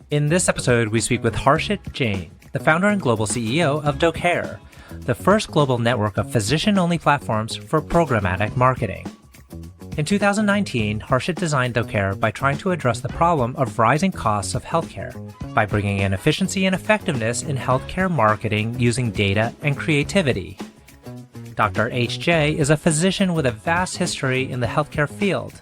In this episode, we speak with Harshit Jain, the founder and global CEO of Doceree, the first global network of physician-only platforms for programmatic marketing. In 2019, Harshit designed Doceree by trying to address the problem of rising costs of healthcare by bringing in efficiency and effectiveness in healthcare marketing using data and creativity. Dr. HJ is a physician with a vast history in the healthcare field.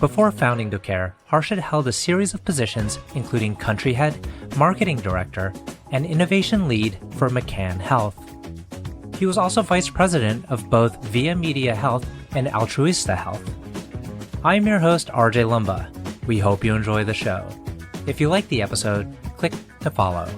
Before founding Doceree, Harshit held a series of positions including country head, marketing director, and innovation lead for McCann Health. He was also vice president of both Via Media Health and Altruista Health. I'm your host, RJ Lumba. We hope you enjoy the show. If you like the episode, click to follow.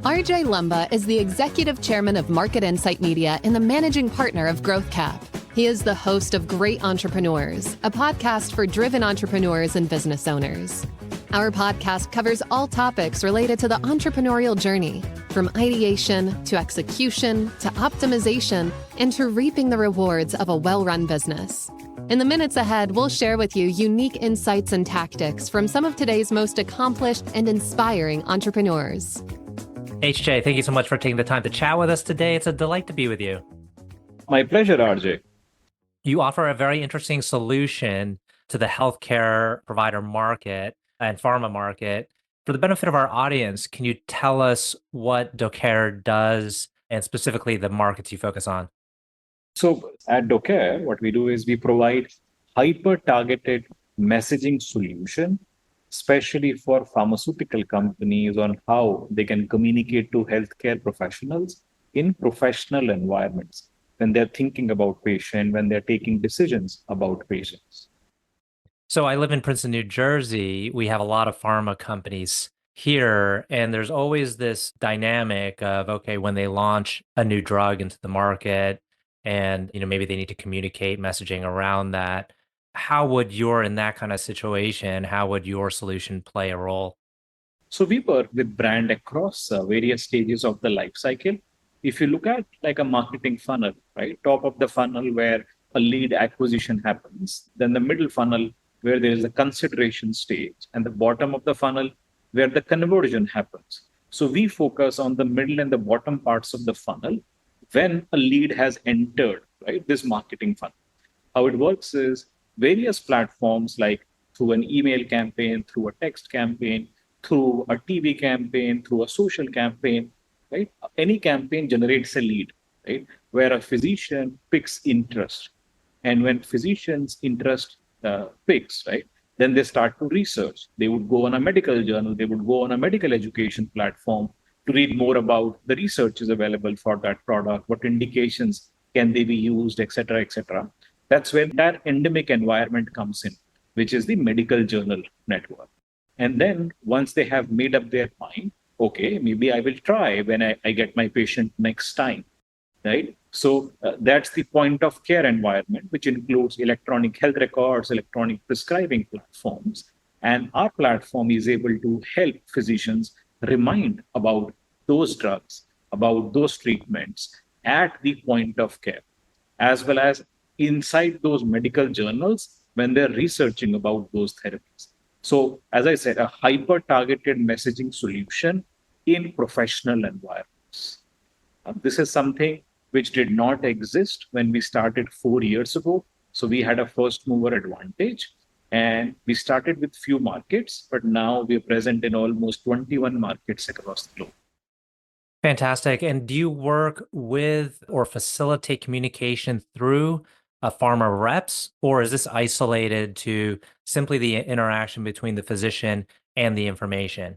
RJ Lumba is the executive chairman of Market Insight Media and the managing partner of GrowthCap. He is the host of Great Entrepreneurs, a podcast for driven entrepreneurs and business owners. Our podcast covers all topics related to the entrepreneurial journey, from ideation to execution to optimization and to reaping the rewards of a well-run business. In the minutes ahead, we'll share with you unique insights and tactics from some of today's most accomplished and inspiring entrepreneurs. HJ, thank you so much for taking the time to chat with us today. It's a delight to be with you. My pleasure, RJ. You offer a very interesting solution to the healthcare provider market and pharma market. For the benefit of our audience, can you tell us what Doceree does and specifically the markets you focus on? So at Doceree, what we do is we provide hyper-targeted messaging solution, especially for pharmaceutical companies on how they can communicate to healthcare professionals in professional environments when they're thinking about patient, when they're taking decisions about patients. So I live in Princeton, New Jersey. We have a lot of pharma companies here, and there's always this dynamic of, okay, when they launch a new drug into the market and, maybe they need to communicate messaging around that. How would in that kind of situation, how would your solution play a role? So we work with brand across various stages of the life cycle. If you look at like a marketing funnel, right, top of the funnel where a lead acquisition happens, then the middle funnel where there is a consideration stage, and the bottom of the funnel where the conversion happens. So we focus on the middle and the bottom parts of the funnel when a lead has entered, right, this marketing funnel. How it works is various platforms like through an email campaign, through a text campaign, through a TV campaign, through a social campaign, right? Any campaign generates a lead, right? Where a physician picks interest. And when physicians' interest picks, right, then they start to research. They would go on a medical journal, they would go on a medical education platform to read more about the research is available for that product, what indications can they be used, et cetera, et cetera. That's where that endemic environment comes in, which is the medical journal network. And then once they have made up their mind, okay, maybe I will try when I get my patient next time, right? So that's the point of care environment, which includes electronic health records, electronic prescribing platforms. And our platform is able to help physicians remind about those drugs, about those treatments at the point of care, as well as inside those medical journals when they're researching about those therapies. So, as I said, a hyper-targeted messaging solution in professional environments. This is something which did not exist when we started 4 years ago. So we had a first mover advantage and we started with few markets, but now we're present in almost 21 markets across the globe. Fantastic. And do you work with or facilitate communication through pharma reps, or is this isolated to simply the interaction between the physician and the information?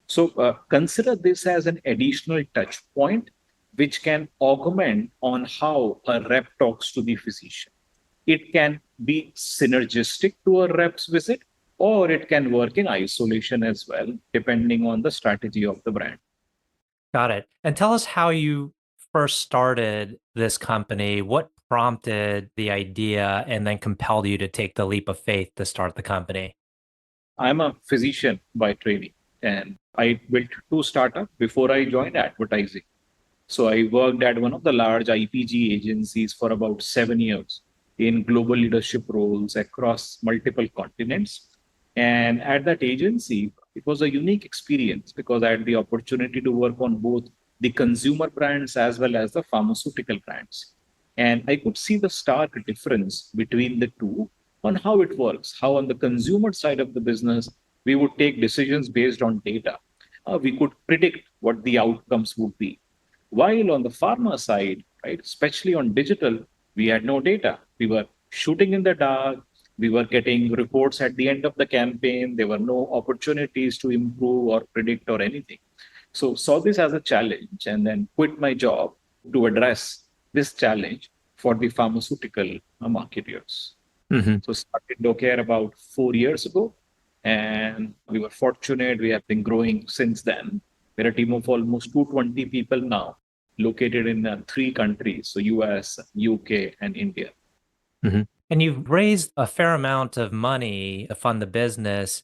So consider this as an additional touch point, which can augment on how a rep talks to the physician. It can be synergistic to a rep's visit, or it can work in isolation as well, depending on the strategy of the brand. Got it. And tell us how you first started this company. What prompted the idea and then compelled you to take the leap of faith to start the company? I'm a physician by training, and I built 2 startups before I joined advertising. So I worked at one of the large IPG agencies for about 7 years in global leadership roles across multiple continents. And at that agency, it was a unique experience because I had the opportunity to work on both the consumer brands as well as the pharmaceutical brands. And I could see the stark difference between the two on how it works, how on the consumer side of the business, we would take decisions based on data. We could predict what the outcomes would be. While on the pharma side, right, especially on digital, we had no data. We were shooting in the dark. We were getting reports at the end of the campaign. There were no opportunities to improve or predict or anything. So saw this as a challenge and then quit my job to address this challenge for the pharmaceutical marketeers. So started Docare about 4 years ago, and we were fortunate. We have been growing since then. We're a team of almost 220 people now, located in 3 countries, so US, UK, and India. And you've raised a fair amount of money to fund the business.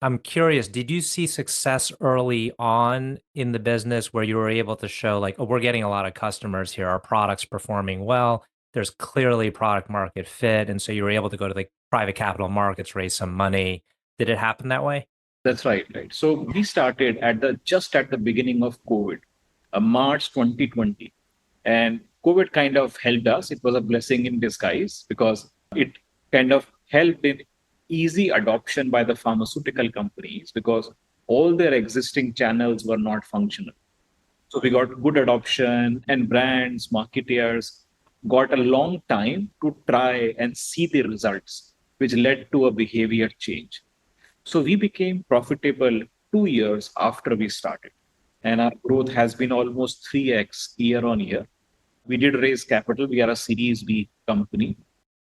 I'm curious, did you see success early on in the business where you were able to show like, oh, we're getting a lot of customers here, our product's performing well, there's clearly product market fit, and so you were able to go to the private capital markets, raise some money. Did it happen that way? That's right, right. So we started at the just at the beginning of COVID, March 2020, and COVID kind of helped us. It was a blessing in disguise because it kind of helped in easy adoption by the pharmaceutical companies because all their existing channels were not functional. So we got good adoption, and brands, marketeers got a long time to try and see the results, which led to a behavior change. So we became profitable 2 years after we started, and our growth has been almost 3x year on year. We did raise capital. We are a Series B company,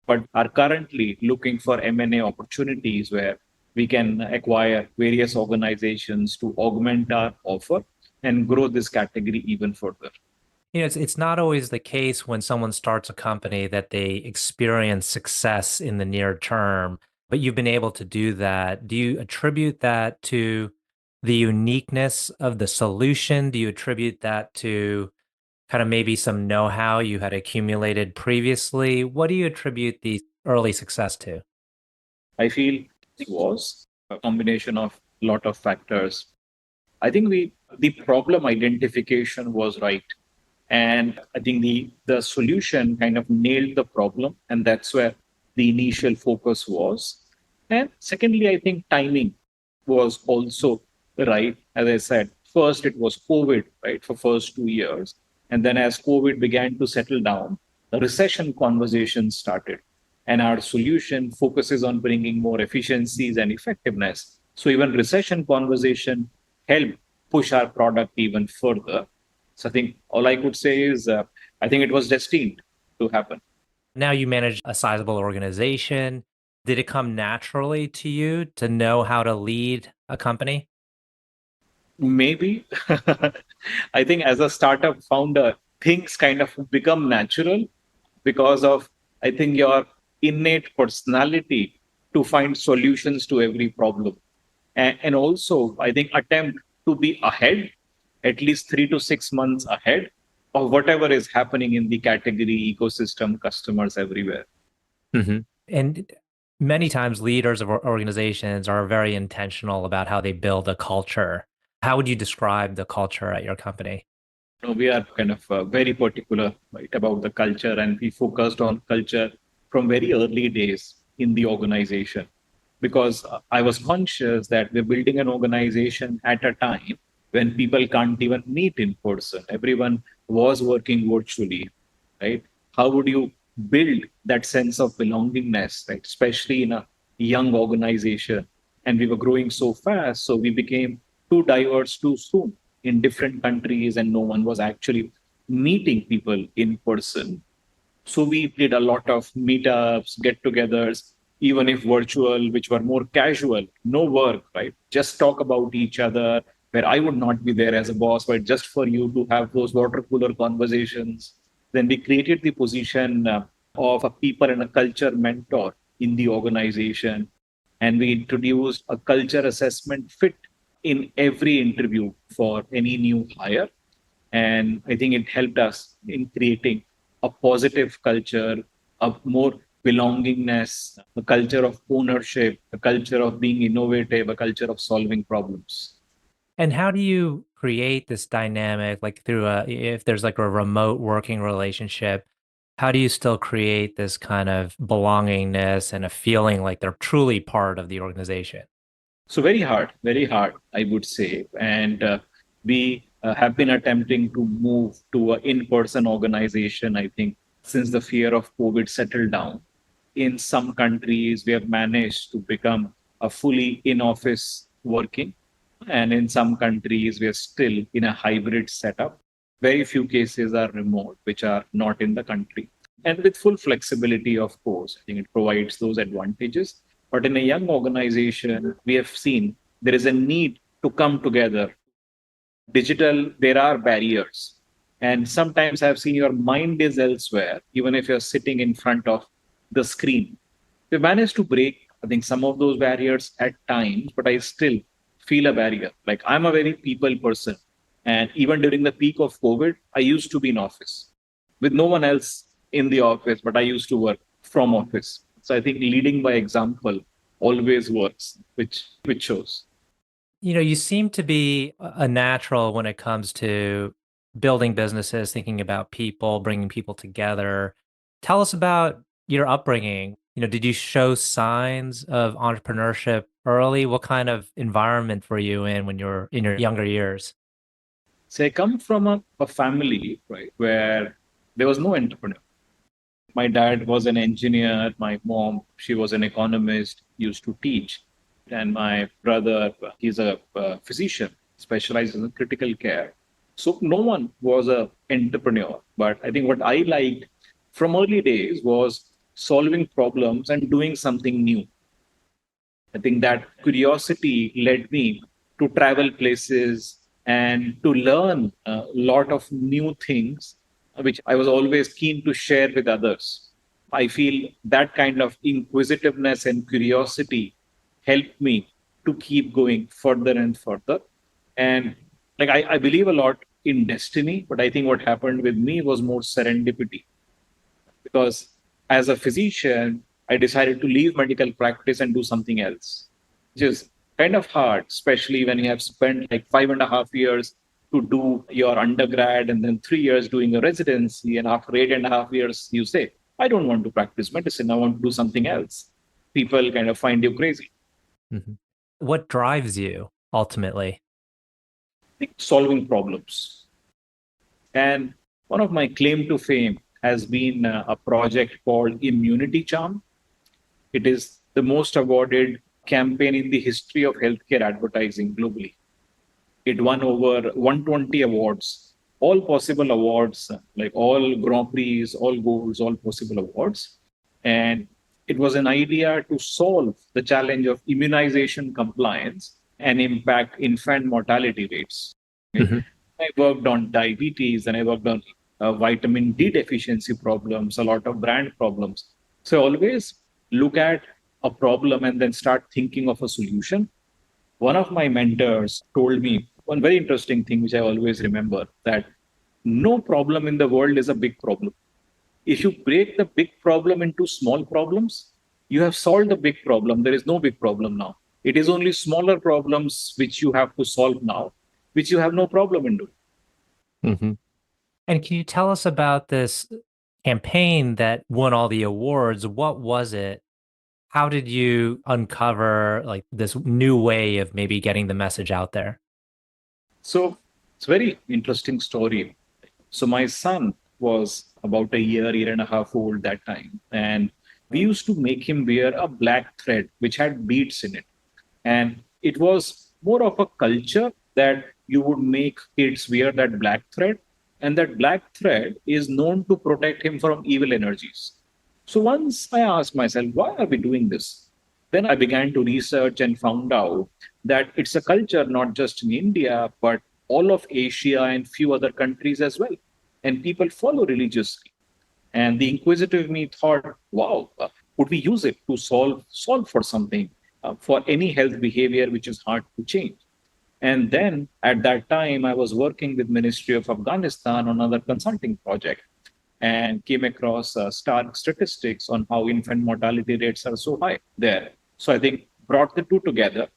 but are currently looking for M&A opportunities where we can acquire various organizations to augment our offer and grow this category even further. It's not always the case when someone starts a company that they experience success in the near term, but you've been able to do that. Do you attribute that to the uniqueness of the solution? Do you attribute that to kind of maybe some know-how you had accumulated previously? What do you attribute the early success to? I feel it was a combination of a lot of factors. I think the problem identification was right. And I think the solution kind of nailed the problem. And that's where the initial focus was. And secondly, I think timing was also right. As I said, first it was COVID, right, for first 2 years. And then as COVID began to settle down, the recession conversation started. And our solution focuses on bringing more efficiencies and effectiveness. So even recession conversation helped push our product even further. So I think all I could say is I think it was destined to happen. Now you manage a sizable organization. Did it come naturally to you to know how to lead a company? Maybe. I think as a startup founder, things kind of become natural because of, I think, your innate personality to find solutions to every problem. And also, I think, attempt to be ahead, at least 3 to 6 months ahead of whatever is happening in the category, ecosystem, customers everywhere. And many times leaders of organizations are very intentional about how they build a culture. How would you describe the culture at your company? We are kind of very particular, right, about the culture, and we focused on culture from very early days in the organization because I was conscious that we're building an organization at a time when people can't even meet in person. Everyone was working virtually, right? How would you build that sense of belongingness, right? Especially in a young organization. And we were growing so fast, so we became too diverse too soon in different countries, and no one was actually meeting people in person. So we did a lot of meetups, get-togethers, even if virtual, which were more casual, no work, right? Just talk about each other, where I would not be there as a boss, but just for you to have those water cooler conversations. Then we created the position of a people and a culture mentor in the organization. And we introduced a culture assessment fit in every interview for any new hire. And I think it helped us in creating a positive culture, a more belongingness, a culture of ownership, a culture of being innovative, a culture of solving problems. And how do you create this dynamic, like through if there's like a remote working relationship, how do you still create this kind of belongingness and a feeling like they're truly part of the organization? So very hard, I would say. And we have been attempting to move to an in-person organization, I think, since the fear of COVID settled down. In some countries, we have managed to become a fully in-office working. And in some countries, we are still in a hybrid setup. Very few cases are remote, which are not in the country. And with full flexibility, of course, I think it provides those advantages. But in a young organization, we have seen there is a need to come together. Digital, there are barriers. And sometimes I've seen your mind is elsewhere, even if you're sitting in front of the screen. We managed to break, I think, some of those barriers at times, but I still feel a barrier. Like I'm a very people person. And even during the peak of COVID, I used to be in office with no one else in the office, but I used to work from office. So I think leading by example always works, which shows. You know, you seem to be a natural when it comes to building businesses, thinking about people, bringing people together. Tell us about your upbringing. You know, did you show signs of entrepreneurship early? What kind of environment were you in when you were in your younger years? So I come from a family, right, where there was no entrepreneur. My dad was an engineer. My mom, she was an economist, used to teach. And my brother, he's a physician, specializes in critical care. So no one was an entrepreneur. But I think what I liked from early days was solving problems and doing something new. I think that curiosity led me to travel places and to learn a lot of new things, which I was always keen to share with others. I feel that kind of inquisitiveness and curiosity helped me to keep going further and further. And like I believe a lot in destiny, but I think what happened with me was more serendipity because as a physician, I decided to leave medical practice and do something else, which is kind of hard, especially when you have spent like 5.5 years to do your undergrad and then 3 years doing a residency. And after 8.5 years, you say, I don't want to practice medicine. I want to do something else. People kind of find you crazy. Mhm. What drives you ultimately? I think solving problems. And one of my claim to fame has been a project called Immunity Charm. It is the most awarded campaign in the history of healthcare advertising globally. It won over 120 awards, all possible awards, like all Grand Prix, all golds, all possible awards. And it was an idea to solve the challenge of immunization compliance and impact infant mortality rates. Mhm. I worked on diabetes and I worked on vitamin D deficiency problems, a lot of brand problems. So I always look at a problem and then start thinking of a solution. One of my mentors told me one very interesting thing, which I always remember that no problem in the world is a big problem. If you break the big problem into small problems, you have solved the big problem. There is no big problem now. It is only smaller problems which you have to solve now, which you have no problem in doing. Mhm. And can you tell us about this campaign that won all the awards? What was it? How did you uncover like this new way of maybe getting the message out there? So it's a very interesting story. So my son was about a year and a half old that time. And we used to make him wear a black thread, which had beads in it. And it was more of a culture that you would make kids wear that black thread. And that black thread is known to protect him from evil energies. So once I asked myself, why are we doing this? Then I began to research and found out that it's a culture not just in India, but all of Asia and few other countries as well. And people follow religiously. And the inquisitive me thought, wow, could we use it to solve for something, for any health behavior which is hard to change? And then at that time, I was working with Ministry of Afghanistan on another consulting project. and came across stark statistics on how infant mortality rates are so high there. So I think brought the two together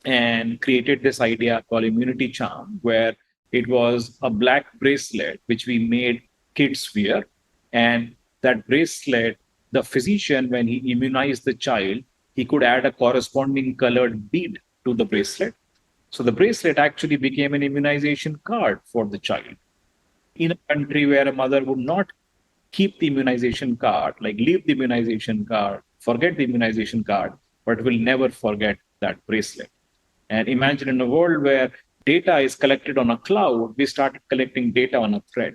and created this idea called immunity charm, where it was a black bracelet which we made kids wear. And that bracelet, the physician, when he immunized the child, he could add a corresponding colored bead to the bracelet. So the bracelet actually became an immunization card for the child. In a country where a mother would not keep the immunization card, like leave the immunization card, forget the immunization card, but will never forget that bracelet. And imagine in a world where data is collected on a cloud, we started collecting data on a thread.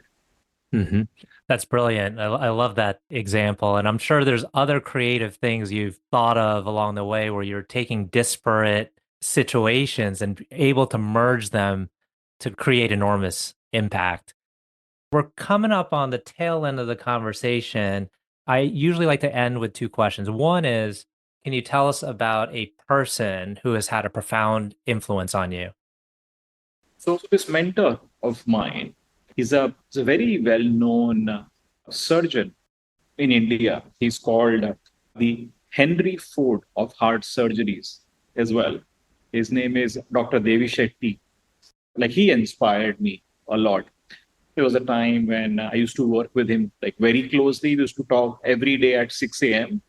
Mm-hmm. That's brilliant. I love that example. And I'm sure there's other creative things you've thought of along the way where you're taking disparate situations and able to merge them to create enormous impact. We're coming up on the tail end of the conversation. I usually like to end with two questions. One is, can you tell us about a person who has had a profound influence on you? So this mentor of mine is a very well-known surgeon in India. He's called the Henry Ford of heart surgeries as well. His name is Dr. Devi Shetty. Like, he inspired me a lot. There was a time when I used to work with him like very closely. We used to talk every day at 6 a.m.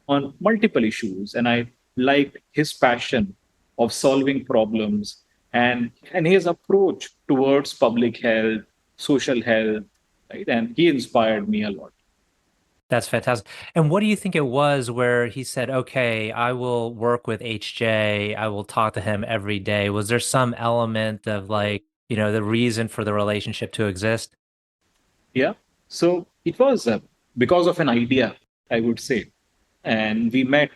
on multiple issues. And I liked his passion of solving problems and his approach towards public health, social health, right? And he inspired me a lot. That's fantastic. And what do you think it was where he said, okay, I will work with HJ, I will talk to him every day? Was there some element of like, the reason for the relationship to exist? Yeah. So it was because of an idea, I would say. And we met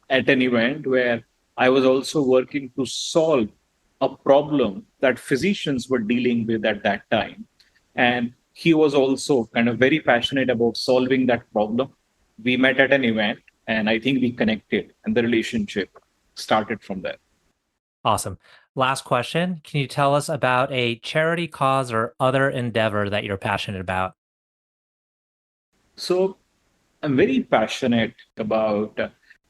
at an event where I was also working to solve a problem that physicians were dealing with at that time. And he was also kind of very passionate about solving that problem. We met at an event and I think we connected and the relationship started from there. Awesome. Last question. Can you tell us about a charity cause or other endeavor that you're passionate about? So I'm very passionate about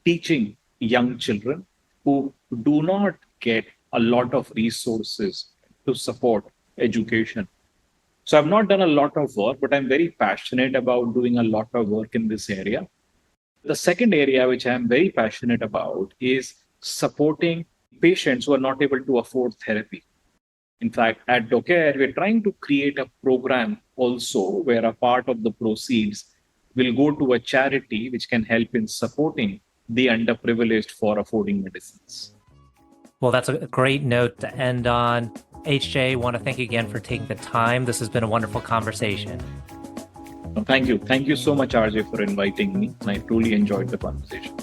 teaching young children who do not get a lot of resources to support education. So I've not done a lot of work, but I'm very passionate about doing a lot of work in this area. The second area, which I'm very passionate about, is supporting patients who are not able to afford therapy. In fact, at Doceree, we're trying to create a program also where a part of the proceeds will go to a charity which can help in supporting the underprivileged for affording medicines. Well, that's a great note to end on. HJ, want to thank you again for taking the time. This has been a wonderful conversation. Thank you. Thank you so much, RJ, for inviting me. I truly enjoyed the conversation.